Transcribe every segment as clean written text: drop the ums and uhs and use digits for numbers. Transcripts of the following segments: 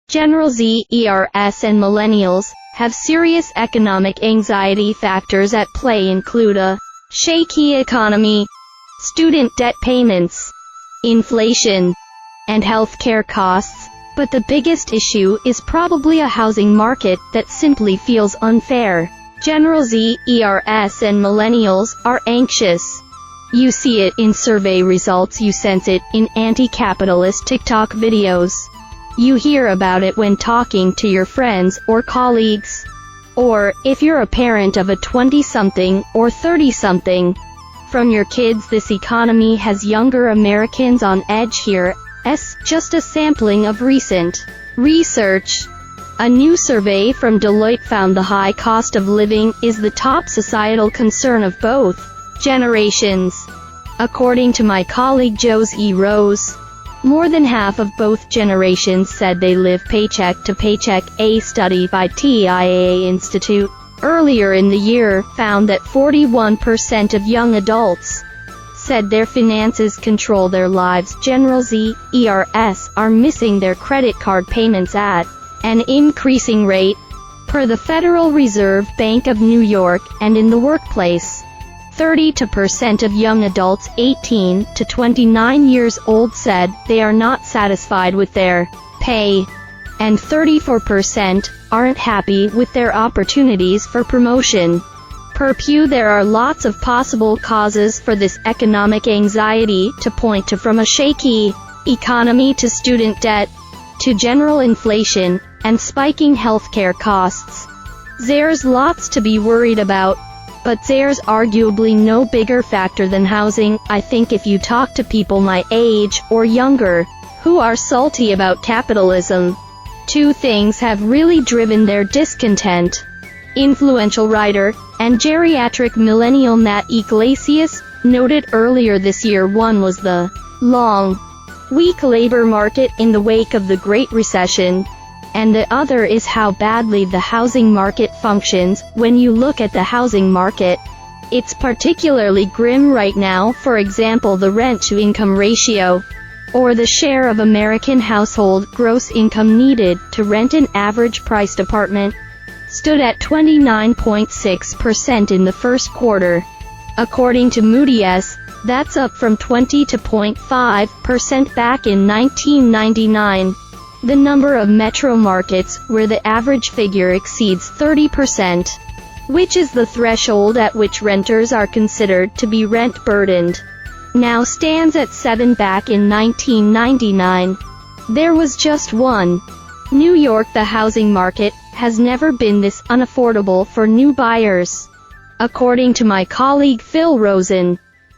General Z, ERS and millennials have serious economic anxiety. Factors at play include a shaky economy, student debt payments, inflation, and healthcare costs. But the biggest issue is probably a housing market that simply feels unfair. General Z, ERS and millennials are anxious. You see it in survey results, you sense it in anti-capitalist TikTok videos. You hear about it when talking to your friends or colleagues. Or, if you're a parent of a 20-something or 30-something. From your kids, this economy has younger Americans on edge here. Just a sampling of recent research. A new survey from Deloitte found the high cost of living is the top societal concern of both generations. According to my colleague Josie Rose, more than half of both generations said they live paycheck to paycheck. A study by TIAA Institute earlier in the year found that 41% of young adults said their finances control their lives. General Z, ERS are missing their credit card payments at an increasing rate, per the Federal Reserve Bank of New York, and in the workplace. 32% of young adults 18 to 29 years old said they are not satisfied with their pay, and 34% aren't happy with their opportunities for promotion. Per Pew, there are lots of possible causes for this economic anxiety, to point to from a shaky economy to student debt, to general inflation, and spiking healthcare costs. There's lots to be worried about, but there's arguably no bigger factor than housing. I think if you talk to people my age or younger, who are salty about capitalism, two things have really driven their discontent. Influential writer and geriatric millennial Matt Yglesias noted earlier this year. One was the long, weak labor market in the wake of the Great Recession, and the other is how badly the housing market functions. When you look at the housing market, it's particularly grim right now. For example, the rent-to-income ratio, or the share of American household gross income needed to rent an average-priced apartment, stood at 29.6% in the first quarter. According to Moody's, that's up from 20.5% back in 1999. The number of metro markets where the average figure exceeds 30%, which is the threshold at which renters are considered to be rent-burdened, now stands at 7. Back in 1999, there was just 1. New York. The housing market has never been this unaffordable for new buyers, according to my colleague Phil Rosen,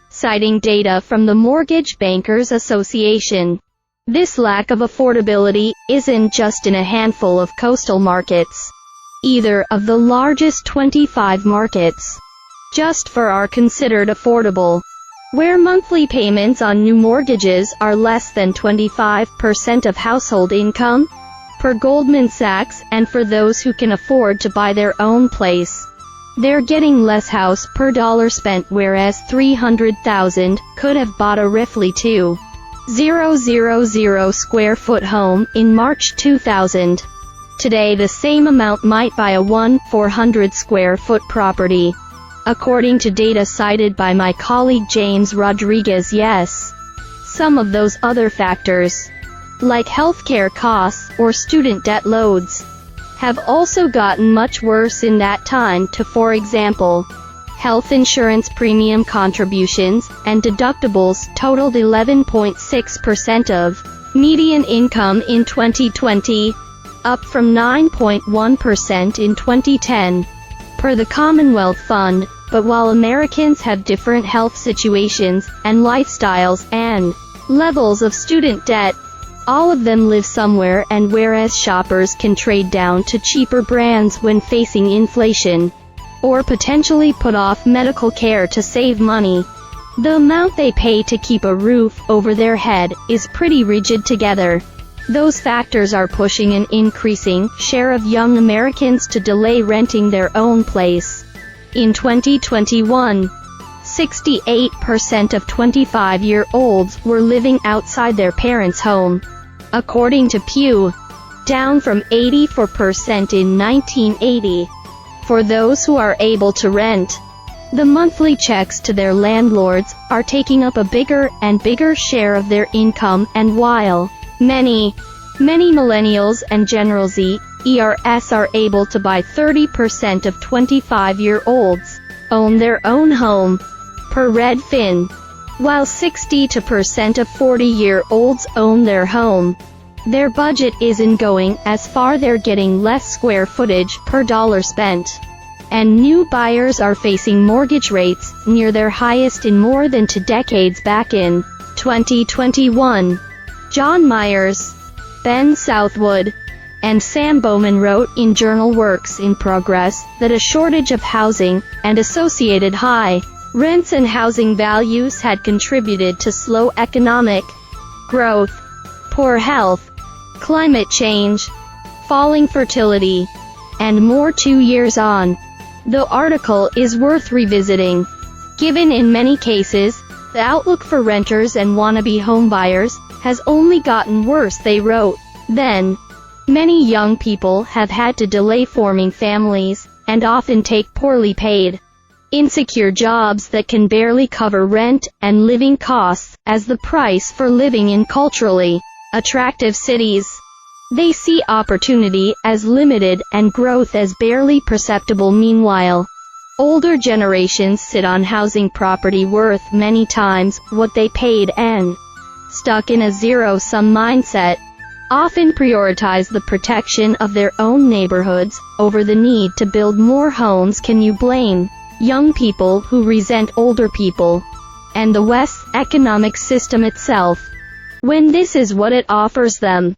citing data from the Mortgage Bankers Association. This lack of affordability isn't just in a handful of coastal markets, either of the largest 25 markets. Just for are considered affordable, where monthly payments on new mortgages are less than 25% of household income, per Goldman Sachs, and for those who can afford to buy their own place, they're getting less house per dollar spent, whereas $300,000 could have bought a roughly 2,000 square foot home in March 2000. Today the same amount might buy a 1,400 square foot property, according to data cited by my colleague James Rodriguez. Yes, some of those other factors, like healthcare costs or student debt loads, have also gotten much worse in that time. For example, health insurance premium contributions and deductibles totaled 11.6% of median income in 2020, up from 9.1% in 2010, per the Commonwealth Fund. But while Americans have different health situations and lifestyles and levels of student debt, all of them live somewhere, and whereas shoppers can trade down to cheaper brands when facing inflation, or potentially put off medical care to save money, the amount they pay to keep a roof over their head is pretty rigid. Together, those factors are pushing an increasing share of young Americans to delay renting their own place. In 2021, 68% of 25-year-olds were living outside their parents' home, according to Pew. down from 84% in 1980. For those who are able to rent, the monthly checks to their landlords are taking up a bigger and bigger share of their income, and while many millennials and Gen Z ERS are able to buy, 30% of 25-year-olds own their own home, per Redfin, while 60% of 40-year-olds own their home. Their budget isn't going as far, they're getting less square footage per dollar spent. And new buyers are facing mortgage rates near their highest in more than 2 decades. Back in 2021, John Myers, Ben Southwood, and Sam Bowman wrote in journal Works in Progress that a shortage of housing and associated high rents and housing values had contributed to slow economic growth, poor health, climate change, falling fertility, and more. 2 years on, the article is worth revisiting, given in many cases, the outlook for renters and wannabe homebuyers has only gotten worse. They wrote, then, many young people have had to delay forming families, and often take poorly paid, insecure jobs that can barely cover rent and living costs, as the price for living in culturally attractive cities. They see opportunity as limited and growth as barely perceptible. Meanwhile, older generations sit on housing property worth many times what they paid and, stuck in a zero-sum mindset, often prioritize the protection of their own neighborhoods over the need to build more homes. Can you blame young people who resent older people and the West's economic system itself, when this is what it offers them?